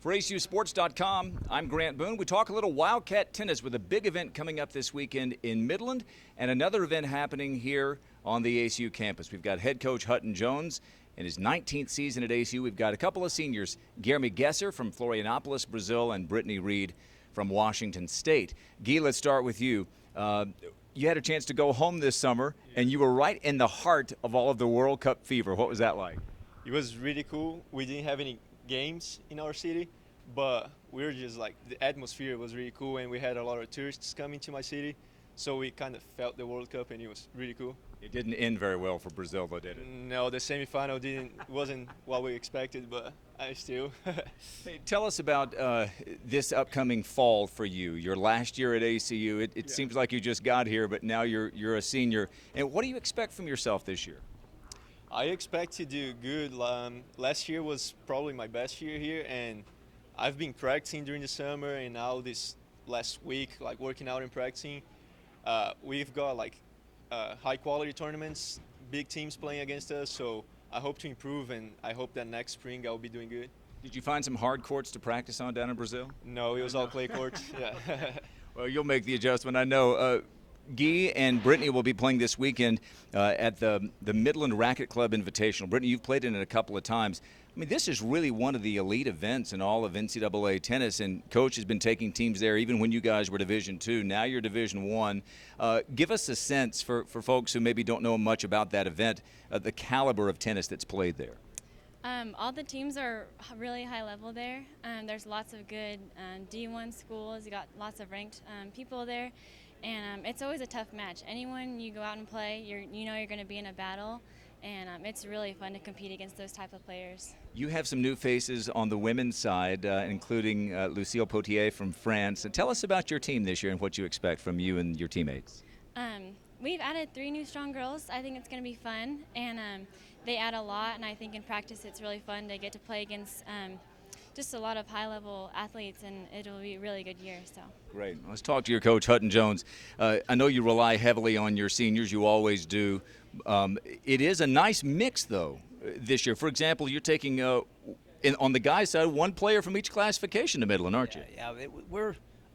For ACUsports.com, I'm Grant Boone. We talk a little Wildcat tennis with a big event coming up this weekend in Midland and another event happening here on the ACU campus. We've got head coach Hutton Jones in his 19th season at ACU. We've got a couple of seniors, Guilherme Gesser from Florianopolis, Brazil, and Brittney Reed from Washington State. Guy, let's start with you. You had a chance to go home this summer, and you were right in the heart of all of the World Cup fever. What was that like? It was really cool. We didn't have any games in our city, but we were just like, the atmosphere was really cool, and we had a lot of tourists coming to my city, so we kind of felt the World Cup, and it was really cool. It didn't end very well for Brazil, though, did it? No, the semifinal wasn't what we expected, but I still. Hey, tell us about this upcoming fall for you. Your last year at ACU. It seems like you just got here, but now you're a senior. And what do you expect from yourself this year? I expect to do good. Last year was probably my best year here, and I've been practicing during the summer, and now this last week, like working out and practicing. We've got like high quality tournaments, big teams playing against us, so I hope to improve, and I hope that next spring I'll be doing good. Did you find some hard courts to practice on down in Brazil? No, it was all clay courts. Yeah. Well, you'll make the adjustment, I know. Guy and Brittney will be playing this weekend at the Midland Racquet Club Invitational. Brittney, you've played in it a couple of times. I mean, this is really one of the elite events in all of NCAA tennis, and Coach has been taking teams there even when you guys were Division II. Now you're Division I. Give us a sense for folks who maybe don't know much about that event, the caliber of tennis that's played there. All the teams are really high level there. There's lots of good D1 schools. You got lots of ranked people there. And it's always a tough match. Anyone you go out and play, you know you're going to be in a battle, and it's really fun to compete against those type of players. You have some new faces on the women's side, including Lucille Potier from France. Tell us about your team this year and what you expect from you and your teammates. We've added 3 new strong girls. I think it's going to be fun, and they add a lot, and I think in practice it's really fun to get to play against just a lot of high-level athletes, and it'll be a really good year. So great. Let's talk to your coach, Hutton Jones. I know you rely heavily on your seniors. You always do. It is a nice mix, though, this year. For example, you're taking, on the guys' side, 1 player from each classification to Midland, aren't you? Yeah,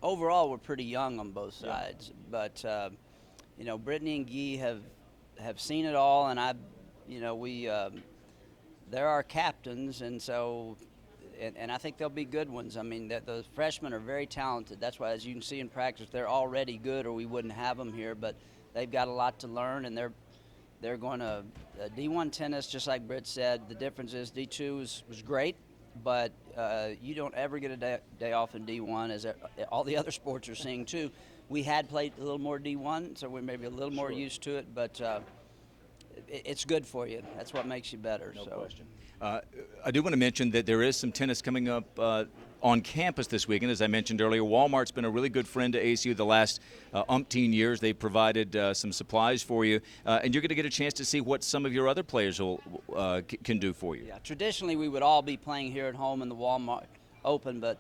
overall we're pretty young on both sides, but you know, Brittney and Guy have seen it all, and they're our captains, and so. And I think they'll be good ones. I mean, the freshmen are very talented. That's why, as you can see in practice, they're already good, or we wouldn't have them here. But they've got a lot to learn, and they're going to D1 tennis, just like Britt said. The difference is D2 was great, but you don't ever get a day off in D1, as all the other sports are seeing too. We had played a little more D1, so we're maybe a little more used to it, but it's good for you. That's what makes you better. No question. I do want to mention that there is some tennis coming up on campus this weekend. As I mentioned earlier, Walmart's been a really good friend to ACU the last umpteen years. They provided some supplies for you, and you're going to get a chance to see what some of your other players can do for you. Yeah, traditionally we would all be playing here at home in the Walmart Open, but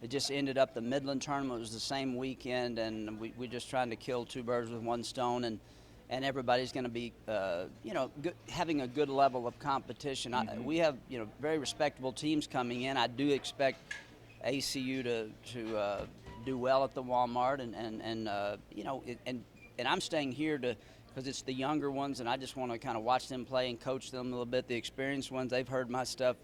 it just ended up the Midland tournament was the same weekend, and we're just trying to kill 2 birds with 1 stone, and everybody's going to be, having a good level of competition. Mm-hmm. We have, very respectable teams coming in. I do expect ACU to do well at the Walmart, and I'm staying here because it's the younger ones, and I just want to kind of watch them play and coach them a little bit. The experienced ones, they've heard my stuff.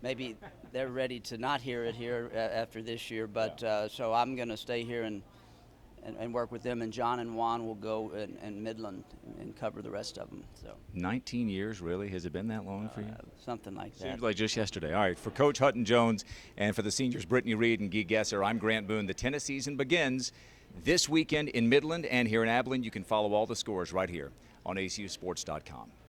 Maybe they're ready to not hear it here after this year, but so I'm going to stay here and work with them, and John and Juan will go in Midland and cover the rest of them. So 19 years, really? Has it been that long for you? Something like that. Seems like just yesterday. All right, for Coach Hutton Jones and for the seniors Brittney Reed and Guy Gesser, I'm Grant Boone. The tennis season begins this weekend in Midland and here in Abilene. You can follow all the scores right here on ACUsports.com.